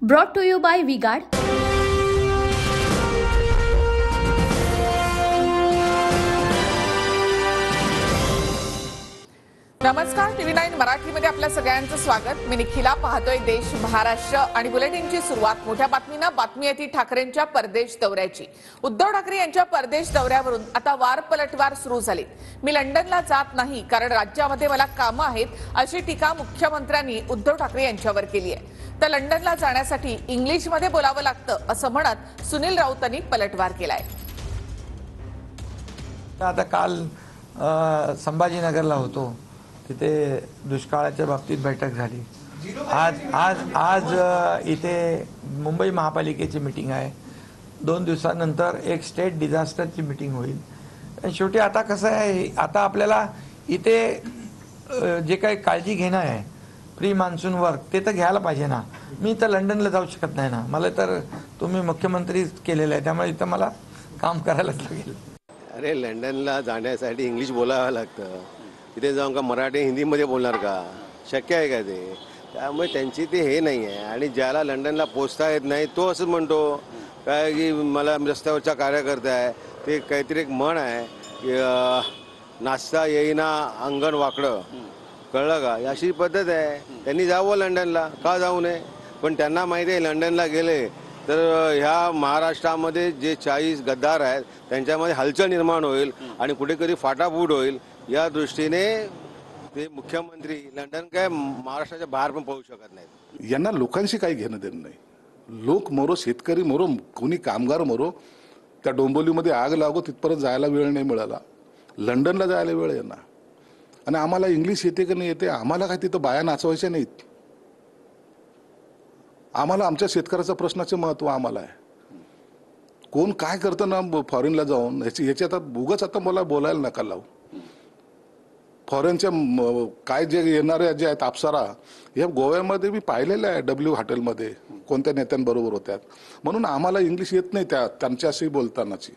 Brought to you by V-Guard. नमस्कार, TV9 मराठीमध्ये आपल्या सगळ्यांचं स्वागत. मी निखिला. पाहतोय देश, महाराष्ट्र आणि बुलेटिनची सुरुवात मोठ्या बातमीनं. बातमी येते ठाकरेंच्या परदेश दौऱ्याची. उद्धव ठाकरे यांच्या परदेश दौऱ्यावरून आता वार पलटवार सुरू झाले. मी लंडनला जात नाही कारण राज्यामध्ये मला कामं आहेत, अशी टीका मुख्यमंत्र्यांनी उद्धव ठाकरे यांच्यावर केली आहे. तर लंडनला जाण्यासाठी इंग्लिशमध्ये बोलावं लागतं असं म्हणत सुनील राऊतांनी पलटवार केलाय. आता काल संभाजीनगरला होतो, तिथे दुष्काळाच्या बाबतीत बैठक झाली. आज इथे मुंबई महापालिकेची मीटिंग आहे. 2 दिवसानंतर एक स्टेट डिझास्टरची मीटिंग होईल. शेवटी आता कसं आहे, आता आपल्याला इथे जे काही काळजी घेणं आहे प्री मान्सून वर्क, ते तर घ्यायला पाहिजे ना. मी तर लंडनला जाऊ शकत नाही ना. मला तर तुम्ही मुख्यमंत्री केलेलं आहे, त्यामुळे इथं मला काम करायलाच लागेल. अरे लंडनला जाण्यासाठी इंग्लिश बोलावं लागतं. तिथे जाऊन का मराठी हिंदीमध्ये बोलणार का? शक्य आहे का ते? त्यामुळे त्यांची ते हे नाही आहे. आणि ज्याला लंडनला पोचता येत नाही तो असं म्हणतो काय की मला रस्त्यावरचा कार्यकर्ता आहे, ते काहीतरी एक म्हण आहे की नाचता येईना अंगण वाकडं, कळलं का? अशी पद्धत आहे. त्यांनी जावं लंडनला, का जाऊ नये? पण त्यांना माहिती आहे लंडनला गेले तर ह्या महाराष्ट्रामध्ये जे 40 गद्दार आहेत त्यांच्यामध्ये हलचल निर्माण होईल आणि कुठेतरी फाटाफूट होईल. या दृष्टीने ते मुख्यमंत्री लंडन काय महाराष्ट्राच्या बाहेर पण पोहोचू शकत नाहीत. यांना लोकांशी काही घेणं देणं नाही. लोक मरो, शेतकरी मरो, कोणी कामगार मरो, त्या डोंबिवलीमध्ये आग लागो तिथपर्यंत जायला वेळ नाही मिळाला. लंडनला जायला वेळ यांना. आणि आम्हाला इंग्लिश येते की नाही येते, आम्हाला काय तिथं बाया नाचवायच्या नाहीत. आम्हाला आमच्या शेतकऱ्याच्या प्रश्नाचे महत्व आम्हाला आहे. कोण काय करतं ना फॉरेनला जाऊन, याची आता उगाच आता मला बोलायला नका लावू. फॉरेनच्या काय जे येणारे जे आहेत अप्सरा, या गोव्यामध्ये मी पाहिलेलं आहे. W हॉटेलमध्ये कोणत्या नेत्यांबरोबर होत्यात. म्हणून आम्हाला इंग्लिश येत नाही त्यांच्याशी बोलतानाची.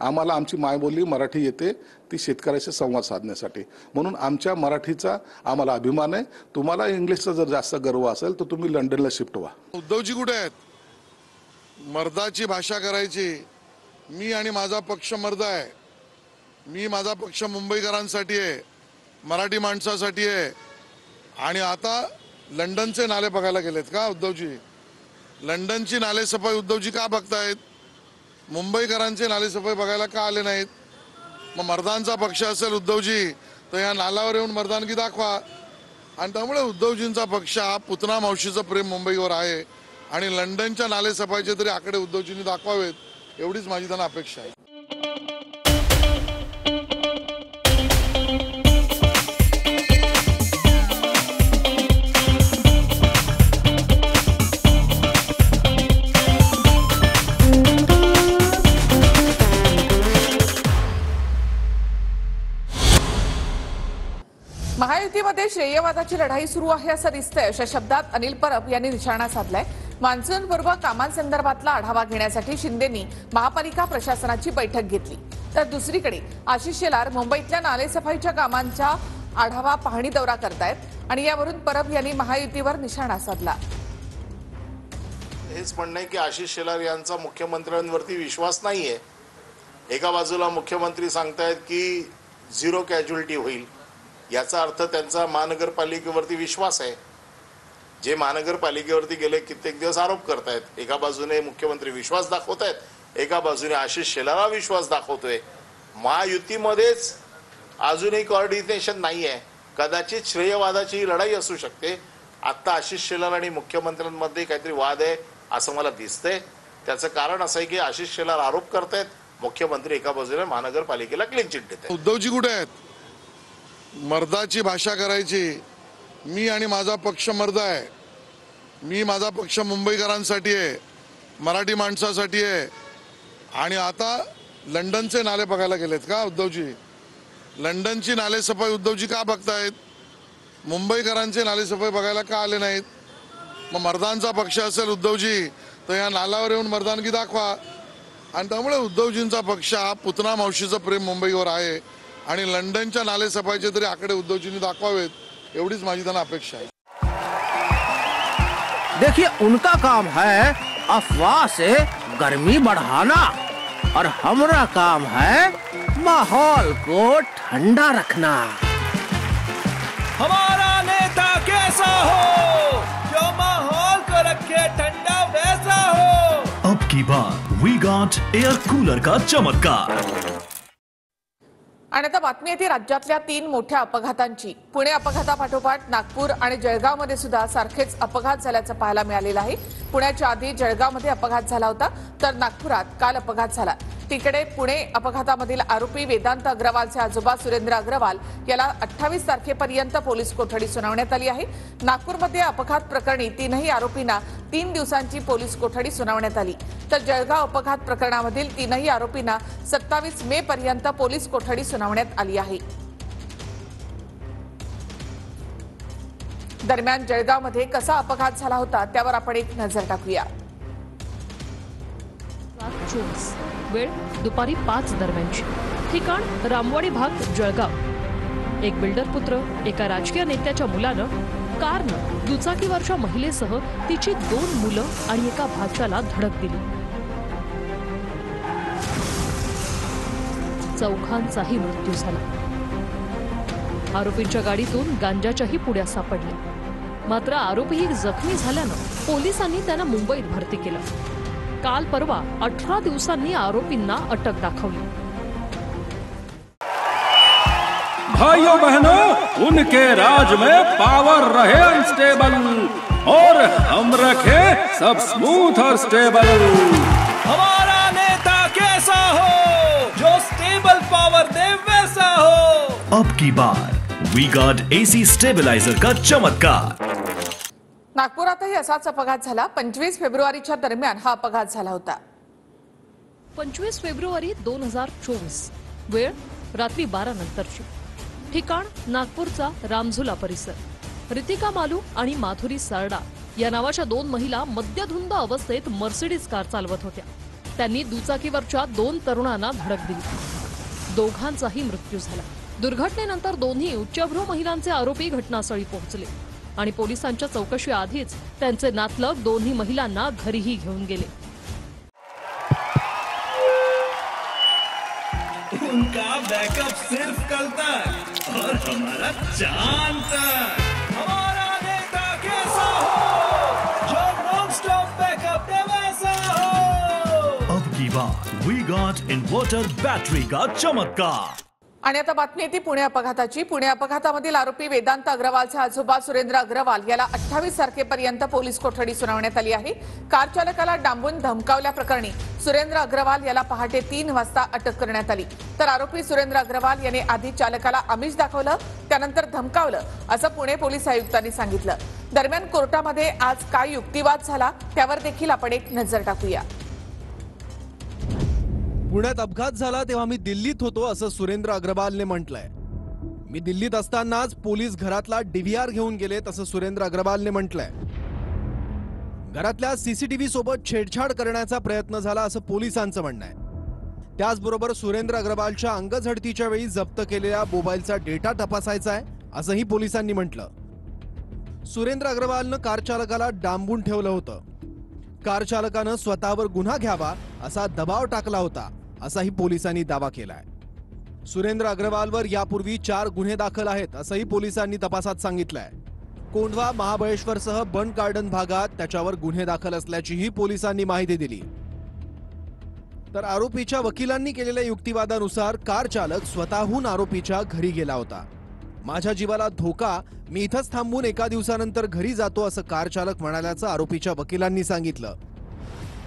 आम्हाला आमची मायबोली मराठी येते, ती शेतकऱ्याशी संवाद साधण्यासाठी. म्हणून आमच्या मराठीचा आम्हाला अभिमान आहे. तुम्हाला इंग्लिशचा जर जास्त गर्व असेल तर तुम्ही लंडनला शिफ्ट व्हा. उद्धवजी कुठे आहेत? मर्दाची भाषा करायची. मी आणि माझा पक्ष मर्द आहे. मी माझा पक्ष मुंबईकरांसाठी आहे, मराठी माणसासाठी आहे. आणि आता लंडनचे नाले बघायला गेलेत का उद्धवजी? लंडनची नालेसफाई उद्धवजी का बघतायत? मुंबईकरांचे नालेसफाई बघायला का आले नाहीत? मग मर्दांचा पक्ष असेल उद्धवजी तर या नाल्यावर येऊन मर्दानगी दाखवा. आणि त्यामुळे उद्धवजींचा पक्ष हा पुतना मावशीचं प्रेम मुंबईवर आहे आणि लंडनच्या नालेसफाईचे तरी आकडे उद्धवजींनी दाखवावेत, एवढीच माझी त्यांना अपेक्षा आहे. महायुतीमध्ये श्रेयवादाची लढाई सुरू आहे असं दिसतंय, अशा शब्दात अनिल परब यांनी निशाणा साधलाय. मान्सूनपूर्व कामांसंदर्भातला आढावा घेण्यासाठी शिंदेंनी महापालिका प्रशासनाची बैठक घेतली. तर दुसरीकडे आशिष शेलार मुंबईतल्या नालेसफाईच्या कामांचा आढावा पाहणी दौरा करतायत आणि यावरून परब यांनी महायुतीवर निशाणा साधला. हेच म्हणणं आहे की आशिष शेलार यांचा मुख्यमंत्र्यांवरती विश्वास नाहीये. एका बाजूला मुख्यमंत्री सांगतायत की 0 कॅज्युअलिटी होईल, याचा अर्थ त्यांचा महानगरपालिकेवरती विश्वास आहे. जे महानगरपालिकेवरती गेले कित्येक दिवस आरोप करतायत. एका बाजूने मुख्यमंत्री विश्वास दाखवतायत, एका बाजूने आशिष शेलारला विश्वास दाखवतोय. महायुतीमध्येच अजूनही कोऑर्डिनेशन नाही आहे. कदाचित श्रेयवादाची लढाई असू शकते. आत्ता आशिष शेलार आणि मुख्यमंत्र्यांमध्ये काहीतरी वाद आहे असं मला दिसतंय. त्याचं कारण असं आहे की आशिष शेलार आरोप करतायत, मुख्यमंत्री एका बाजूने महानगरपालिकेला क्लीन चिट देत आहेत. उद्धवजी कुठे आहेत? मर्दाची भाषा करायची. मी आणि माझा पक्ष मर्द आहे. मी माझा पक्ष मुंबईकरांसाठी आहे, मराठी माणसासाठी आहे. आणि आता लंडनचे नाले बघायला गेलेत का उद्धवजी? लंडनची नालेसफाई उद्धवजी का बघतायत? मुंबईकरांचे नालेसफाई बघायला का आले नाहीत? मग मर्दांचा पक्ष असेल उद्धवजी तर या नाल्यावर येऊन मर्दानगी दाखवा. आणि त्यामुळे उद्धवजींचा पक्ष हा पुतना मावशीचं प्रेम मुंबईवर आहे आणि लंडनच्या नालेसफाईचे तरी आकडे उद्धवजींनी दाखवावेत, एवढीच माझी त्यांना अपेक्षा आहे. देखिए उनका काम है अफवाह से गर्मी बढ़ाना और हमारा काम है माहौल को ठंडा रखना। हमारा नेता कैसा हो जो माहौल को रखे ठंडा वैसा हो। अब की बार वी गॉट एयर कूलर का चमत्कार। आणि आता बातमी येते राज्यातल्या 3 मोठ्या अपघातांची। पुणे अपघातापाठोपाठ नागपूर आणि जळगावमध्ये सुद्धा सारखेच अपघात झाल्याचं पाहायला मिळालेलं आहे। पुण्याच्या आधी जळगावमध्ये अपघात झाला होता तर नागपुरात काल अपघात झाला। तिकडे पुणे अपघातामधील आरोपी वेदांत अग्रवालचे आजोबा सुरेंद्र अग्रवाल याला 28 तारखेपर्यंत पोलीस कोठडी सुनावण्यात आली आहे। नागपूरमध्ये अपघात प्रकरणी 3ही आरोपींना 3 दिवसांची पोलीस कोठडी सुनावण्यात आली तर जळगाव अपघात प्रकरणामधील 3ही आरोपींना 27 मे पर्यंत पोलीस कोठडी सुनावण्यात आली आहे। दरम्यान जळगावमध्ये कसा अपघात झाला होता त्यावर आपण एक नजर टाकूया। 24 वेळ दुपारी 5 दरम्यानची। ठिकाण रामवाडी भाग जळगाव। एक बिल्डर पुत्र एका राजकीय नेत्याच्या मुलानं कारनं दुचाकीवरच्या महिलेसह तिची 2 मुलं आणि एका भाच्याला धडक दिली। चौघांचाही मृत्यू झाला। आरोपींच्या गाडीतून गांजाच्याही पुड्या सापडल्या। मात्र आरोपीही जखमी झाल्यानं पोलिसांनी त्यांना मुंबईत भरती केलं। काल परवा 18 दिवसांनी आरोपींना अटक दाखवली। भाइयों बहनों, उनके राज में पावर रहे अनस्टेबल और हम रखे सब स्मूथ और स्टेबल। हमारा नेता कैसा हो जो स्टेबल पावर दे वैसा हो। अब की बार वी गॉट एसी स्टेबलाइजर का चमत्कार। नागपुरातही असाच अपघात झाला। 25 फेब्रुवारीच्या दरम्यान हा अपघात झाला होता। 25 फेब्रुवारी 2024 वेळ रात्री 12 नंतरची। ठिकाण नागपूरचा रामझुला परिसर। रितिका मालू आणि माधुरी सारडा या नावाच्या 2 महिला मद्यधुंद अवस्थेत मर्सिडीज कार चालवत होत्या। त्यांनी दुचाकीवरच्या 2 तरुणांना धडक दिली। दोघांचाही मृत्यू झाला। दुर्घटनेनंतर दोन्ही उच्चभ्रू महिलांचे आरोपी घटनास्थळी पोहोचले आणि पोलिसांच्या चौकशी आधीच त्यांचे नातलग दोन्ही महिलांना घरीही घेऊन गेले। उनका बैकअप सिर्फ कल तक और हमारा चांद तक। हमारा नेता कैसा हो जो नॉन स्टॉप बैकअप दे वैसा हो। अब की बार वी गॉट इन्वर्टर बैटरी का चमत्कार। आणि आता बातमी येते पुणे अपघाताची। पुणे अपघातामधील आरोपी वेदांत अग्रवालचे आजोबा सुरेंद्र अग्रवाल याला 28 तारखेपर्यंत पोलीस कोठडी सुनावण्यात आली आहे। कार चालकाला डांबून धमकावल्याप्रकरणी सुरेंद्र अग्रवाल याला पहाटे 3 वाजता अटक करण्यात आली तर आरोपी सुरेंद्र अग्रवाल याने आधी चालकाला आमिष दाखवलं त्यानंतर धमकावलं असं पुणे पोलीस आयुक्तांनी सांगितलं। दरम्यान कोर्टामध्ये आज काय युक्तिवाद झाला त्यावर देखील आपण एक नजर टाकूया। पुण्यात अपघात झाला तेव्हा मी दिल्लीत होतो असं सुरेंद्र अग्रवालने म्हटलंय। मी दिल्लीत असतानाच पोलीस घरातला डीव्हीआर घेऊन गेलेत असं सुरेंद्र अग्रवालने म्हटलंय। घरातल्या सीसीटीव्ही सोबत छेडछाड करण्याचा प्रयत्न झाला असं पोलिसांचं म्हणणं आहे। त्याचबरोबर सुरेंद्र अग्रवालच्या अंगझडतीच्या वेळी जप्त केलेल्या मोबाईलचा डेटा तपासायचा आहे असंही पोलिसांनी म्हटलं। सुरेंद्र अग्रवालनं कार चालकाला डांबून ठेवलं होतं। कार चालकानं स्वतःवर गुन्हा घ्यावा असा दबाव टाकला होता असाही पोलिसांनी दावा केलाय। सुरेंद्र अग्रवालवर यापूर्वी 4 गुन्हे दाखल आहेत असंही पोलिसांनी तपासात सांगितलंय। कोंढवा महाबळेश्वरसह बंड गार्डन भागात त्याच्यावर गुन्हे दाखल असल्याचीही पोलिसांनी माहिती दिली। तर आरोपीच्या वकिलांनी केलेल्या युक्तिवादानुसार कार चालक स्वतःहून आरोपीच्या घरी गेला होता। माझ्या जीवाला धोका, मी इथंच थांबून एका दिवसानंतर घरी जातो असं कार चालक म्हणाल्याचं आरोपीच्या वकिलांनी सांगितलं।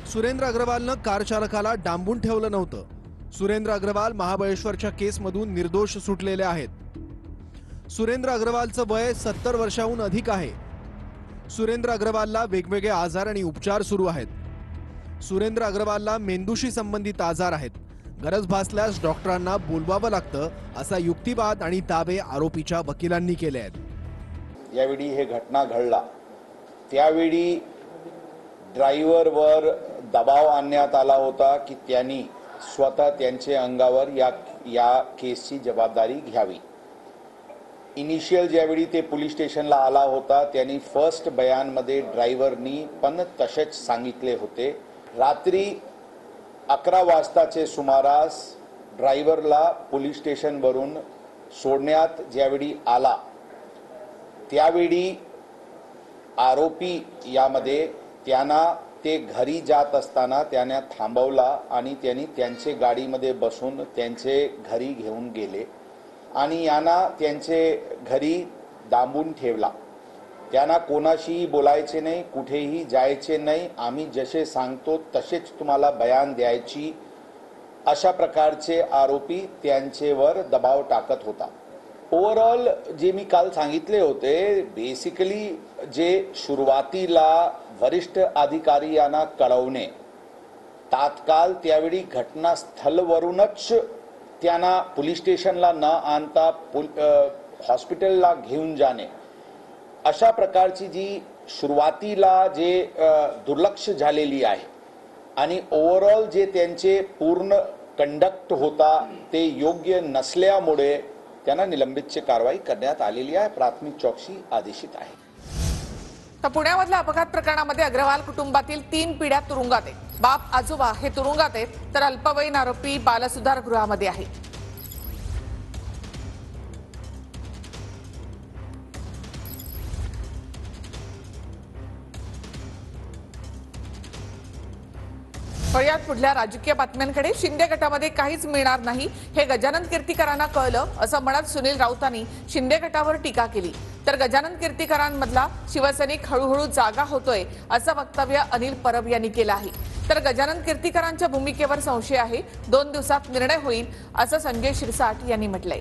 सुरेंद्र अग्रवालनं कार चालकाला डांबून ठेवलं नव्हतं। सुरेंद्र अग्रवाल महाबळेश्वरच्या केसमधून निर्दोष सुटलेले आहेत। सुरेंद्र अग्रवालचं वय 70 वर्षांहून अधिक आहे। सुरेंद्र अग्रवालला वेगवेगळे आजार आणि उपचार सुरू आहेत। सुरेंद्र अग्रवालला मेंदूशी संबंधित आजार आहेत। गरज भासल्यास डॉक्टरांना बोलवावं लागतं असा युक्तिवाद आणि दावे आरोपीच्या वकिलांनी केले आहेत। यावेळी हे घटना घडला त्यावेळी ड्रायव्हरवर दबाव आणण्यात आला होता की त्यांनी स्वतः त्यांच्या अंगावर या केसची जबाबदारी घ्यावी। इनिशियल ज्यावेळी ते पोलीस स्टेशनला आला होता त्यांनी फर्स्ट बयानमध्ये ड्रायव्हरनी पण तसेच सांगितले होते. रात्री 11 वाजताचे सुमारास ड्रायव्हरला पोलीस स्टेशनवरून सोडण्यात ज्यावेळी आला त्यावेळी आरोपी यामध्ये त्यांना ते घरी जात असताना त्यांना थांबवला आणि त्यांनी त्यांचे गाडीमध्ये बसून त्यांचे घरी घेऊन गेले आणि यांना त्यांचे घरी दाबून ठेवला. त्यांना कोणाशीही बोलायचे नाही, कुठेही जायचे नाही, आम्ही जसे सांगतो तसेच तुम्हाला बयान द्यायची, अशा प्रकारचे आरोपी त्यांच्यावर दबाव टाकत होता. ओव्हरऑल जे मी काल सांगितले होते, बेसिकली जे सुरुवातीला वरिष्ठ अधिकारी यांना कळवणे, तात्काळ त्यावेळी घटनास्थळवरूनच त्यांना पोलीस स्टेशनला न आणता हॉस्पिटलला घेऊन जाणे, अशा प्रकारची जी सुरुवातीला जे दुर्लक्ष झालेली आहे आणि ओव्हरऑल जे त्यांचे पूर्ण कंडक्ट होता ते योग्य नसल्यामुळे त्यांना निलंबितची कारवाई करण्यात आलेली आहे. प्राथमिक चौकशी आदेशित आहे. तर पुण्यामधल्या अपघात प्रकरणामध्ये अग्रवाल कुटुंबातील 3 पिढ्या तुरुंगात आहेत. बाप आजोबा हे तुरुंगात आहेत, तर अल्पवयीन आरोपी बालसुधार गृहामध्ये आहे. वळूयात पुढल्या राजकीय बातम्यांकडे. शिंदे गटामध्ये काहीच मिळणार नाही हे गजानन कीर्तीकरांना कळलं असं म्हणत सुनील राऊतांनी शिंदे गटावर टीका केली. तर गजानन कीर्तीकरांमधला शिवसैनिक हळूहळू जागा होतोय असं वक्तव्य अनिल परब यांनी केलं आहे. तर गजानन कीर्तीकरांच्या भूमिकेवर संशय आहे, 2 दिवसात निर्णय होईल असं संजय शिरसाट यांनी म्हटलंय.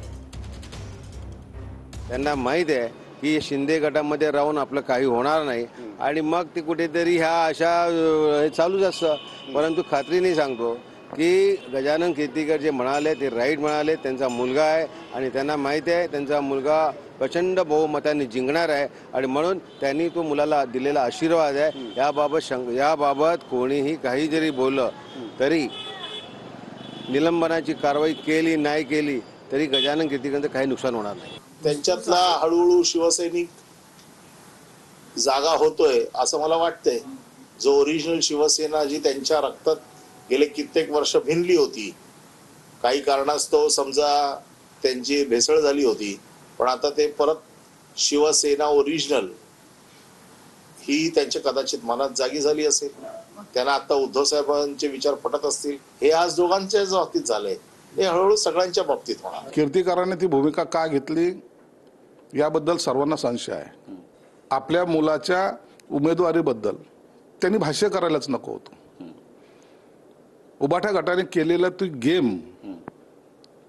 त्यांना माहित आहे की शिंदे गटामध्ये राहून आपलं काही होणार नाही आणि मग ते कुठेतरी ह्या अशा चालूच असतं. परंतु खात्रीने सांगतो की गजानन कीर्तीकर जे म्हणाले ते राईट म्हणाले. त्यांचा मुलगा आहे आणि त्यांना माहिती आहे त्यांचा मुलगा प्रचंड बहुमताने जिंकणार आहे आणि म्हणून त्यांनी तो मुलाला दिलेला आशीर्वाद आहे. याबाबत कोणीही काही जरी बोललं तरी निलंबनाची कारवाई केली नाही केली तरी गजानन कीर्तीकरांचं काही नुकसान होणार नाही. त्यांच्यातला हळूहळू शिवसैनिक जागा होतोय असं मला वाटतंय. जो ओरिजिनल शिवसेना जी त्यांच्या रक्तात गेले कित्येक वर्ष भिनली होती, काही कारणास्तव समजा त्यांची भेसळ झाली होती, पण आता ते परत शिवसेना ओरिजिनल ही त्यांच्या कदाचित मनात जागी झाली असेल. त्यांना आता उद्धव साहेबांचे विचार पटत असतील. हे आज दोघांच्याच बाबतीत झालंय, हे हळूहळू सगळ्यांच्या बाबतीत होणार. कीर्तीकरांनी ती भूमिका का घेतली याबद्दल सर्वांना संशय आहे. आपल्या मुलाच्या उमेदवारीबद्दल त्यांनी भाष्य करायलाच नको होतं. उबाठा गटाने केलेला तो गेम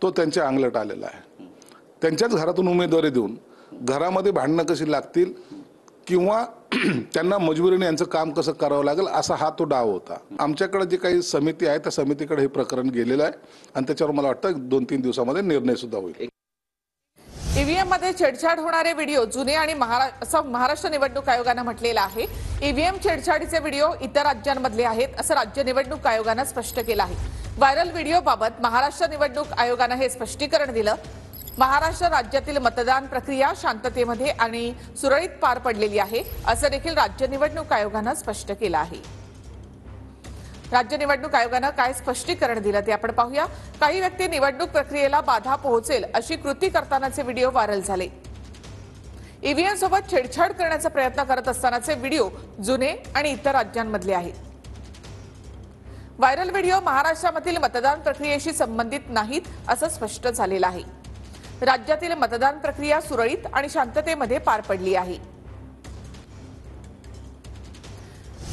तो त्यांच्या अंगलट आलेला आहे. त्यांच्याच घरातून उमेदवारी देऊन घरामध्ये भांडणं कशी लागतील किंवा त्यांना मजबुरीने यांचं काम कसं करावं लागेल असा हा तो डाव होता. आमच्याकडे जी काही समिती आहे त्या समितीकडे हे प्रकरण गेलेलं आहे आणि त्याच्यावर मला वाटतं 2-3 दिवसामध्ये निर्णय सुद्धा होईल. ईव्हीएम मध्ये छेडछाड होणारे व्हिडिओ जुने आणि असं महाराष्ट्र निवडणूक आयोगानं म्हटलेलं आहे. ईव्हीएम छेडछाडीचे व्हिडिओ इतर राज्यांमधले आहेत असं राज्य निवडणूक आयोगानं स्पष्ट केलं आहे. व्हायरल व्हिडिओबाबत महाराष्ट्र निवडणूक आयोगानं हे स्पष्टीकरण दिलं. महाराष्ट्र राज्यातील मतदान प्रक्रिया शांततेमध्ये आणि सुरळीत पार पडलेली आहे असं देखील राज्य निवडणूक आयोगानं स्पष्ट केलं आहे. राज्य निवडणूक आयोगानं काय स्पष्टीकरण दिलं ते आपण पाहूया. काही व्यक्ती निवडणूक प्रक्रियेला बाधा पोहोचेल अशी कृती करतानाचे व्हिडिओ व्हायरल झाले. ईव्हीएम सोबत छेडछाड करण्याचा प्रयत्न करत असतानाचे व्हिडिओ जुने आणि इतर राज्यांमधले आहेत. व्हायरल व्हिडिओ महाराष्ट्रामधील मतदान प्रक्रियेशी संबंधित नाहीत असं स्पष्ट झालेलं आहे. राज्यातील मतदान प्रक्रिया सुरळीत आणि शांततेमध्ये पार पडली आहे.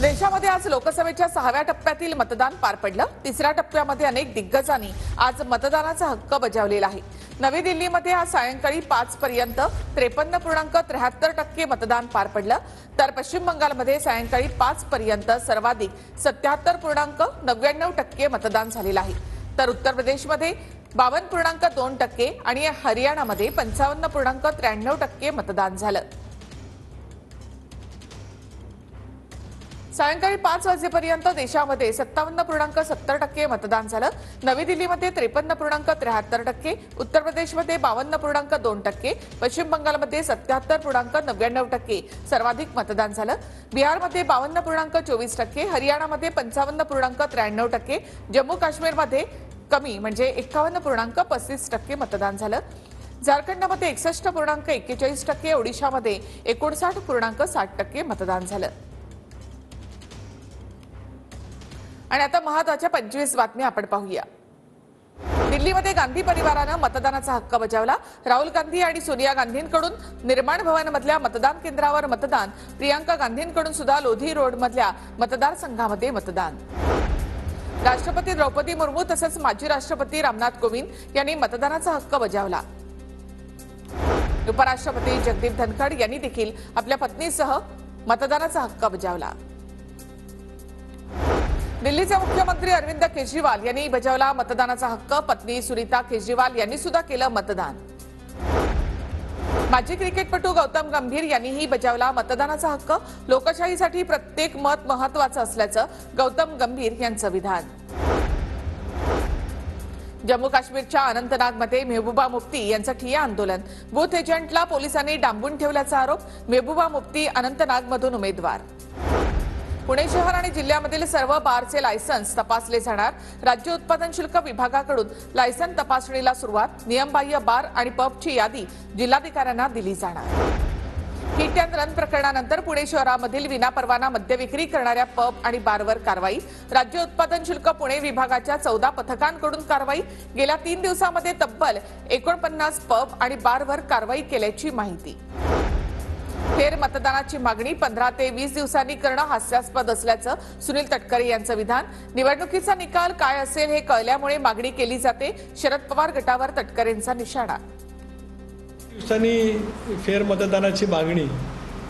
देशामध्ये आज लोकसभेच्या 6व्या टप्प्यातील मतदान पार पडलं. 3ऱ्या टप्प्यामध्ये अनेक दिग्गजांनी आज मतदानाचा हक्क बजावलेला आहे. नवी दिल्लीमध्ये आज सायंकाळी 5 पर्यंत 53.73% मतदान पार पडलं. तर पश्चिम बंगालमध्ये सायंकाळी 5 पर्यंत सर्वाधिक 77.99% मतदान झालेलं आहे. तर उत्तर प्रदेशमध्ये 52.2% आणि हरियाणामध्ये 55.93% मतदान झालं. सायंकाळी 5 वाजेपर्यंत देशामध्ये 57.70% मतदान झालं. नवी दिल्लीमध्ये 53.73%, उत्तर प्रदेशमध्ये 52.2%, पश्चिम बंगालमध्ये 77.99% सर्वाधिक मतदान झालं. बिहारमध्ये 52.24%, हरियाणामध्ये 55.93%, जम्मू काश्मीरमध्ये कमी म्हणजे 51.35% मतदान झालं. झारखंडमध्ये 61.41%, ओडिशामध्ये 59.60% मतदान झालं. आणि आता महत्त्वाच्या 25 बातम्या आपण पाहूया. दिल्लीमध्ये गांधी परिवारानं मतदानाचा हक्क बजावला. राहुल गांधी आणि सोनिया गांधींकडून निर्माण भवनमधल्या मतदान केंद्रावर मतदान, प्रियांका गांधींकडून सुद्धा लोधी रोडमधल्या मतदारसंघामध्ये मतदान. राष्ट्रपती द्रौपदी मुर्मू तसंच माजी राष्ट्रपती रामनाथ कोविंद यांनी मतदानाचा हक्क बजावला. उपराष्ट्रपती जगदीप धनखड यांनी देखील आपल्या पत्नीसह मतदानाचा हक्क बजावला. दिल्लीचे मुख्यमंत्री अरविंद केजरीवाल यांनी बजावला मतदानाचा हक्क. पत्नी सुनीता केजरीवाल यांनी सुद्धा केलं मतदान. माजी क्रिकेटपटू गौतम गंभीर यांनीही बजावला मतदानाचा हक्क. लोकशाहीसाठी प्रत्येक मत महत्त्वाचं असल्याचं गौतम गंभीर यांचं विधान. जम्मू काश्मीरच्या अनंतनागमध्ये मेहबूबा मुफ्ती यांचं ठिय्या आंदोलन. बूथ एजंटला पोलिसांनी डांबून ठेवल्याचा आरोप. मेहबूबा मुफ्ती अनंतनागमधून उमेदवार. पुणे शहर आणि जिल्ह्यामधील सर्व बारचे लायसन्स तपासले जाणार. राज्य उत्पादन शुल्क विभागाकडून लायसन्स तपासणीला सुरुवात. नियमबाह्य बार आणि पबची यादी जिल्हाधिकाऱ्यांना दिली जाणार. हिट अँड रन प्रकरणानंतर पुणे शहरामधील विनापरवाना मद्य विक्री करणाऱ्या पब आणि बारवर कारवाई. राज्य उत्पादन शुल्क पुणे विभागाच्या 14 पथकांकडून कारवाई. गेल्या 3 दिवसांमध्ये तब्बल 49 पब आणि बारवर कारवाई केल्याची माहिती. फेर मतदानाची मागणी 15 ते 20 दिवसांनी करणं हास्यास्पद असल्याचं सुनील तटकरे यांचं विधान. निवडणुकीचा निकाल काय असेल हे कळल्यामुळे मागणी केली जाते. शरद पवार गटावर तटकरेंचा निशाणा. दिवसांनी फेर मतदानाची मागणी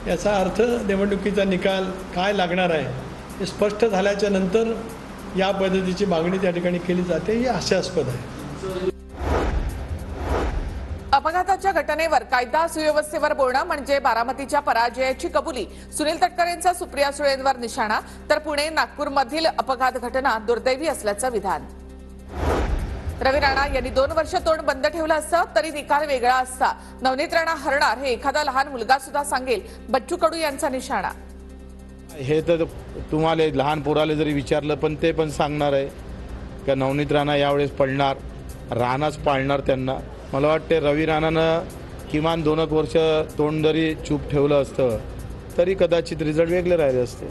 याचा अर्थ निवडणुकीचा निकाल काय लागणार आहे हे स्पष्ट झाल्याच्या नंतर या पद्धतीची मागणी त्या ठिकाणी केली जाते ही हास्यास्पद आहे. अपघाताच्या घटनेवर कायदा सुव्यवस्थेवर बोलणं म्हणजे बारामतीच्या पराजयाची कबुली. सुनील तटकरेंचा सुप्रिया सुळेंवर निशाणा. तर पुणे नागपूरमधील अपघात घटना दुर्दैवी असल्याचं विधान. रवी राणा यांनी 2 वर्ष तोंड बंद ठेवलं असतं तरी निकाल वेगळा असता. नवनीत राणा हरणार हे एखादा लहान मुलगा सुद्धा सांगेल. बच्चू कडू यांचा निशाणा. हे तर तुम्हाला लहान पोराला जरी विचारलं पण ते पण सांगणार आहे का नवनीत राणा यावेळेस पडणार, राणाच पाळणार त्यांना. मला वाटते रवी राणानं किमान 2 वर्ष तोंड जरी चूप ठेवलं असतं तरी कदाचित रिझल्ट वेगळे राहिले असते.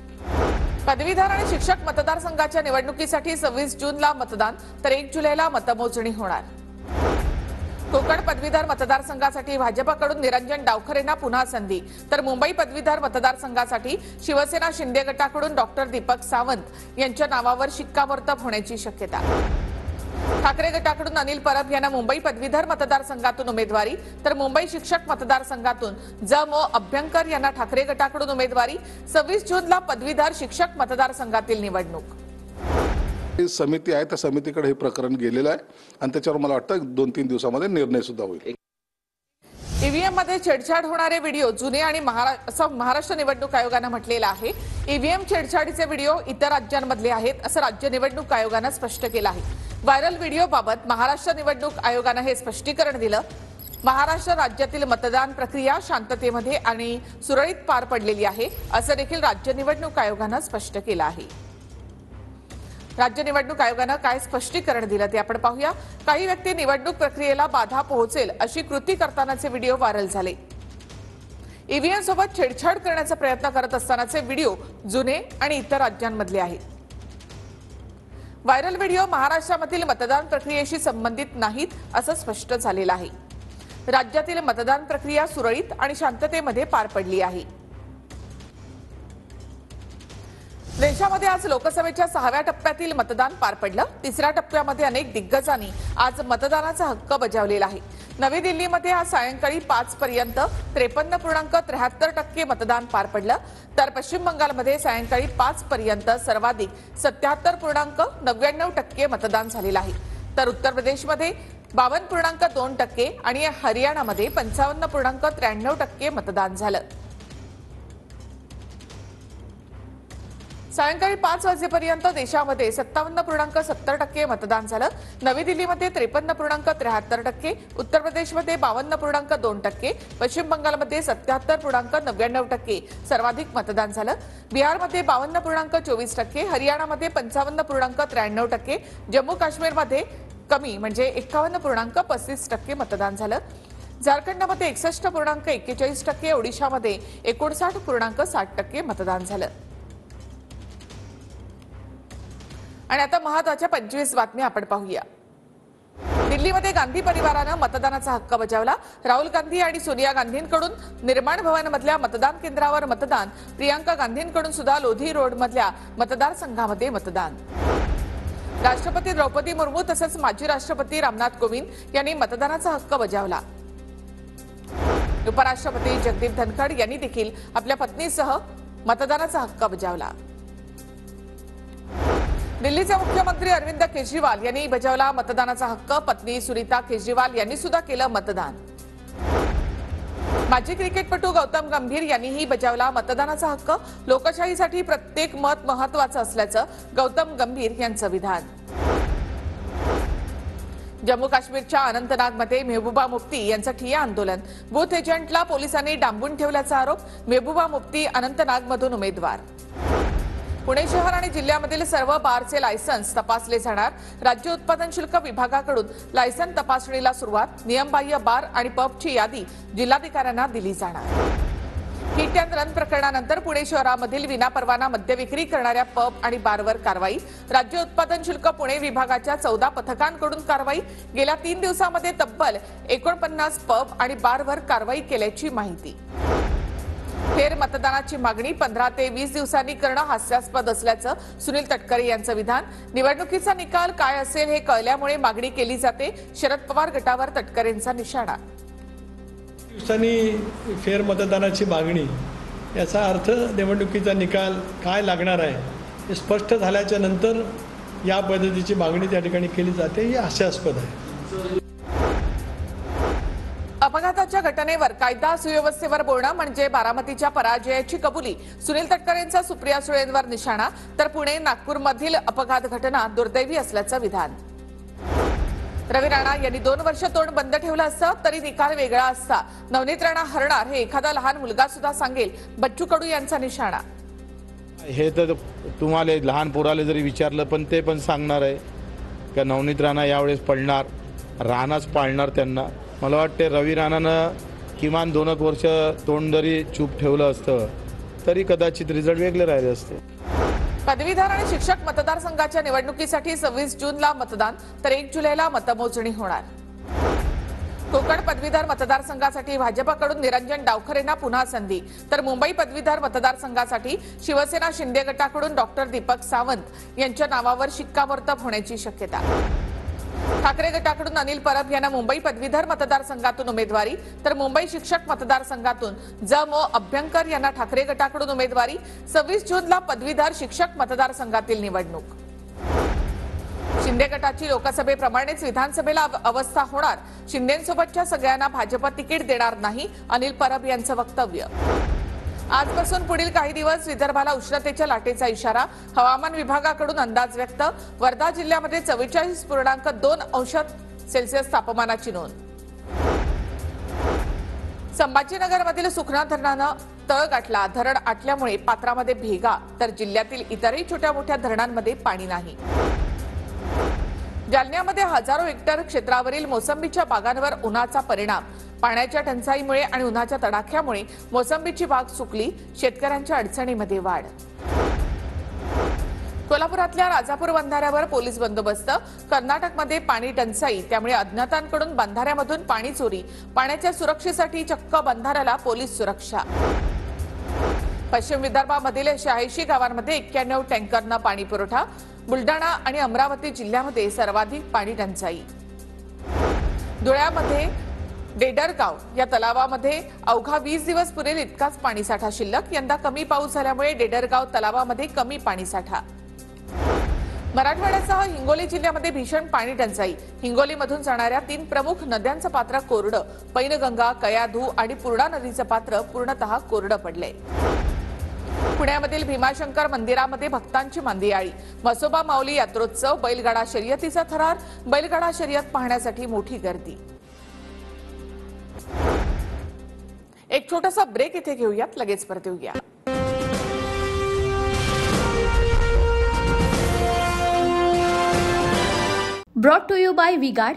पदवीधर आणि शिक्षक मतदारसंघाच्या निवडणुकीसाठी 26 जूनला मतदान तर 1 जुलैला मतमोजणी होणार. कोकण पदवीधर मतदारसंघासाठी भाजपकडून निरंजन डावखरेंना पुन्हा संधी. तर मुंबई पदवीधर मतदारसंघासाठी शिवसेना शिंदे गटाकडून डॉक्टर दीपक सावंत यांच्या नावावर शिक्कामोर्तब होण्याची शक्यता. ठाकरे गटाकडून अनिल परब यांना मुंबई पदवीधर मतदारसंघातून उमेदवारी. तर मुंबई शिक्षक मतदारसंघातून ज.म. अभ्यंकर यांना ठाकरे गटाकडून उमेदवारी. 26 जूनला पदवीधर शिक्षक मतदारसंघातील निवडणूक. समिती आहे त्या समितीकडे हे प्रकरण गेलेलं आहे आणि त्याच्यावर मला वाटतं 2-3 दिवसामध्ये निर्णय सुद्धा होईल. ईव्हीएम मध्ये छेडछाड होणारे व्हिडिओ जुने आणि असं महाराष्ट्र निवडणूक आयोगानं म्हटलेलं आहे. ईव्हीएम छेडछाडीचे व्हिडिओ इतर राज्यांमधले आहेत असं राज्य निवडणूक आयोगानं स्पष्ट केलं आहे. व्हायरल व्हिडिओबाबत महाराष्ट्र निवडणूक आयोगानं हे स्पष्टीकरण दिलं. महाराष्ट्र राज्यातील मतदान प्रक्रिया शांततेमध्ये आणि सुरळीत पार पडलेली आहे असं देखील राज्य निवडणूक आयोगानं स्पष्ट केलं आहे. राज्य निवडणूक आयोगानं काय स्पष्टीकरण दिलं ते आपण पाहूया. काही व्यक्ती निवडणूक प्रक्रियेला बाधा पोहोचेल अशी कृती करतानाचे व्हिडिओ व्हायरल झाले. ईव्हीएम सोबत छेडछाड करण्याचा प्रयत्न करत असतानाचे व्हिडिओ जुने आणि इतर राज्यांमधले आहेत. व्हायरल व्हिडिओ महाराष्ट्रामधील मतदान प्रक्रियेशी संबंधित नाहीत असं स्पष्ट झालेलं आहे. राज्यातील मतदान प्रक्रिया सुरळीत आणि शांततेमध्ये पार पडली आहे. देशामध्ये आज लोकसभेच्या 6व्या टप्प्यातील मतदान पार पडलं. 3ऱ्या टप्प्यामध्ये अनेक दिग्गजांनी आज मतदानाचा हक्क बजावलेला आहे. नवी दिल्लीमध्ये आज सायंकाळी 5 पर्यंत 53.73% मतदान पार पडलं. तर पश्चिम बंगालमध्ये सायंकाळी 5 पर्यंत सर्वाधिक 77.99% मतदान झालेलं आहे. तर उत्तर प्रदेशमध्ये 52.2% आणि हरियाणामध्ये 55.93% मतदान झालं. सायंकाळी 5 वाजेपर्यंत देशामध्ये 57.70% मतदान झालं. नवी दिल्लीमध्ये 53.73%, उत्तर प्रदेशमध्ये 52.2%, पश्चिम बंगालमध्ये 77.99% सर्वाधिक मतदान झालं. बिहारमध्ये 52.24%, हरियाणामध्ये 55.93%, जम्मू काश्मीरमध्ये कमी म्हणजे 51.35% मतदान झालं. झारखंडमध्ये 61.41%, ओडिशामध्ये 59.60% मतदान झालं. आणि आता महत्त्वाच्या 25 बातम्या आपण पाहूया. दिल्लीमध्ये गांधी परिवारानं मतदानाचा हक्क बजावला. राहुल गांधी आणि सोनिया गांधींकडून निर्माण भवनमधल्या मतदान केंद्रावर मतदान, प्रियांका गांधींकडून सुद्धा लोधी रोडमधल्या मतदारसंघामध्ये मतदान. राष्ट्रपती द्रौपदी मुर्मू तसंच माजी राष्ट्रपती रामनाथ कोविंद यांनी मतदानाचा हक्क बजावला. उपराष्ट्रपती जगदीप धनखड यांनी देखील आपल्या पत्नीसह मतदानाचा हक्क बजावला. दिल्लीचे मुख्यमंत्री अरविंद केजरीवाल यांनी बजावला मतदानाचा हक्क. पत्नी सुनीता केजरीवाल यांनी सुद्धा केलं मतदान. माजी क्रिकेटपटू गौतम गंभीर यांनीही बजावला मतदानाचा हक्क. लोकशाहीसाठी प्रत्येक मत महत्त्वाचं असल्याचं गौतम गंभीर यांचं विधान. जम्मू काश्मीरच्या अनंतनागमध्ये मेहबूबा मुफ्ती यांचं ठिय्या आंदोलन. बूथ एजंटला पोलिसांनी डांबून ठेवल्याचा आरोप. मेहबूबा मुफ्ती अनंतनागमधून उमेदवार. पुणे शहर आणि जिल्ह्यामधील सर्व बारचे लायसन्स तपासले जाणार. राज्य उत्पादन शुल्क विभागाकडून लायसन तपासणीला सुरुवात. नियमबाह्य बार आणि पबची यादी जिल्हाधिकाऱ्यांना दिली जाणार. हिट अँड रन प्रकरणानंतर पुणे शहरामधील विनापरवाना मद्य विक्री करणाऱ्या पब आणि बारवर कारवाई. राज्य उत्पादन शुल्क पुणे विभागाच्या 14 पथकांकडून कारवाई. गेल्या 3 दिवसांमध्ये तब्बल 49 पब आणि बारवर कारवाई केल्याची माहिती. फेर मतदानाची मागणी 15 ते 20 दिवसांनी करणं हास्यास्पद असल्याचं सुनील तटकरे यांचं विधान. निवडणुकीचा निकाल काय असेल हे कळल्यामुळे मागणी केली जाते. शरद पवार गटावर तटकरेंचा निशाणा. दिवसांनी फेर मतदानाची मागणी याचा अर्थ निवडणुकीचा निकाल काय लागणार आहे हे स्पष्ट झाल्याच्या नंतर या पद्धतीची मागणी त्या ठिकाणी केली जाते ही हास्यास्पद आहे. अपघाताच्या घटनेवर कायदा सुव्यवस्थेवर बोलणं म्हणजे बारामतीच्या पराजयाची कबुली. सुनील तटकरेंचा सुप्रिया सुळेंवर निशाणा. तर पुणे नागपूरमधील अपघात घटना दुर्दैवी असल्याचं विधान. रवी राणा यांनी 2 वर्ष तोंड बंद ठेवलं असतं तरी निकाल वेगळा असता. नवनीत राणा हरणार हे एखादा लहान मुलगा सुद्धा सांगेल. बच्चू कडू यांचा निशाणा. हे तर तुम्हाला लहान पोराला जरी विचारलं पण ते पण सांगणार आहे का नवनीत राणा यावेळेस पडणार, राणाच पाळणार त्यांना. मला वाटते रवी राणानं किमान 2 वर्ष तोंड जरी चूप ठेवलं असतं तरी कदाचित रिझल्ट वेगळे राहिले असते. पदवीधर आणि शिक्षक मतदारसंघाच्या निवडणुकीसाठी 26 जूनला मतदान तर 1 जुलैला मतमोजणी होणार. कोकण पदवीधर मतदारसंघासाठी भाजपकडून निरंजन डावखरेंना पुन्हा संधी. तर मुंबई पदवीधर मतदारसंघासाठी शिवसेना शिंदे गटाकडून डॉक्टर दीपक सावंत यांच्या नावावर शिक्कामोर्तब होण्याची शक्यता. ठाकरे गटाकडून अनिल परब यांना मुंबई पदवीधर मतदारसंघातून उमेदवारी. तर मुंबई शिक्षक मतदारसंघातून ज.म. अभ्यंकर यांना ठाकरे गटाकडून उमेदवारी. 26 जूनला पदवीधर शिक्षक मतदारसंघातील निवडणूक. शिंदे गटाची लोकसभेप्रमाणेच विधानसभेला अवस्था होणार. शिंदेंसोबतच्या सगळ्यांना भाजप तिकीट देणार नाही, अनिल परब यांचं वक्तव्य. आजपासून पुढील काही दिवस विदर्भाला उष्णतेच्या लाटेचा इशारा. हवामान विभागाकडून अंदाज व्यक्त. वर्धा जिल्ह्यामध्ये 44.2 अंश सेल्सिअस तापमानाची नोंद. संभाजीनगरमधील सुखना धरणानं तळ गाठला. धरण आटल्यामुळे पात्रामध्ये भेगा तर जिल्ह्यातील इतरही छोट्या मोठ्या धरणांमध्ये पाणी नाही. जालन्यामध्ये हजारो हेक्टर क्षेत्रावरील मोसंबीच्या बागांवर उन्हाचा परिणाम. पाण्याच्या टंचाईमुळे आणि उन्हाच्या तडाख्यामुळे मोसंबीची बाग सुकली. शेतकऱ्यांच्या अडचणीमध्ये वाढ. कोल्हापुरातल्या राजापूर बंधाऱ्यावर पोलीस बंदोबस्त. कर्नाटकमध्ये पाणी टंचाई त्यामुळे अज्ञातांकडून बंधाऱ्यामधून पाणी चोरी. पाण्याच्या सुरक्षेसाठी चक्क बंधाऱ्याला पोलीस सुरक्षा. पश्चिम विदर्भामधील 86 गावांमध्ये 91 टँकरनं पाणी पुरवठा. बुलडाणा आणि अमरावती जिल्ह्यामध्ये सर्वाधिक पाणी टंचाई. धुळ्यामध्ये डेडरगाव या तलावामध्ये अवघा 20 दिवस पुरेल इतकाच पाणीसाठा शिल्लक. यंदा कमी पाऊस झाल्यामुळे डेडरगाव तलावामध्ये कमी पाणीसाठा. मराठवाड्यासह हिंगोली जिल्ह्यामध्ये भीषण पाणी टंचाई. हिंगोलीमधून जाणाऱ्या 3 प्रमुख नद्यांचं पात्र कोरडं. पैनगंगा, कयाधू आणि पूर्णा नदीचं पात्र पूर्णतः कोरडं पडलंय. पुण्यामधील भीमाशंकर मंदिरामध्ये भक्तांची मंदियाळी. म्हसोबा माऊली यात्रोत्सव, बैलगाडा शर्यतीचा थरार. बैलगाडा शर्यत पाहण्यासाठी मोठी गर्दी. एक छोटासा ब्रेक इथे घेऊयात, लगेच परत येऊया. Brought to you by V-Guard.